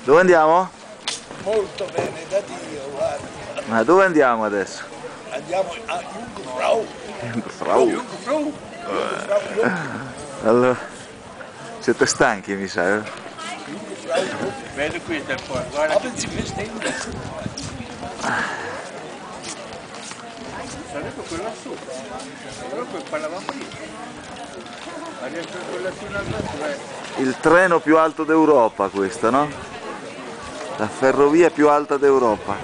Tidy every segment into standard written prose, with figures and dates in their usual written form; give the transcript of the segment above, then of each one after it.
Dove andiamo? Molto bene, da Dio, guarda. Ma dove andiamo adesso? Andiamo a Jungfrau. Jungfrau. Jungfrau. Jungfrau. Allora, siete stanchi mi sa, eh? Jungfrau. Vedo qui da fuori, guarda. Haben Sie Verständnis? Sarebbe quella su, però poi parlavamo lì. Adesso quella su un'altra è Il treno più alto d'Europa questo, no? La ferrovia più alta d'Europa.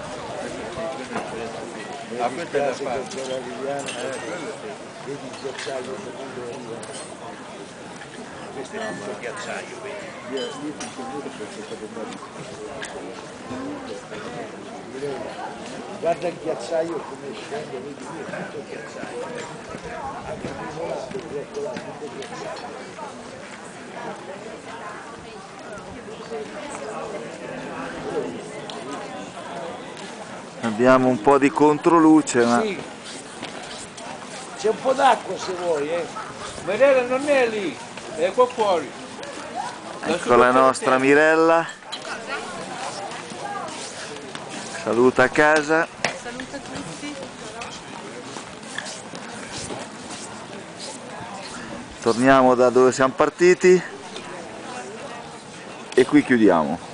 a questa è da fare. Vedi il ghiacciaio secondo questo è tutto ghiacciaio, vedi? Guarda il ghiacciaio come scende, vedi lì è tutto ghiacciaio. Anche il lato, ecco là, tutto ghiacciaio. Abbiamo un po' di controluce, ma Sì, c'è un po' d'acqua se vuoi, Mirella non è lì, è qua fuori. ecco la nostra Mirella. Saluta a casa. Saluta tutti. Torniamo da dove siamo partiti e qui chiudiamo.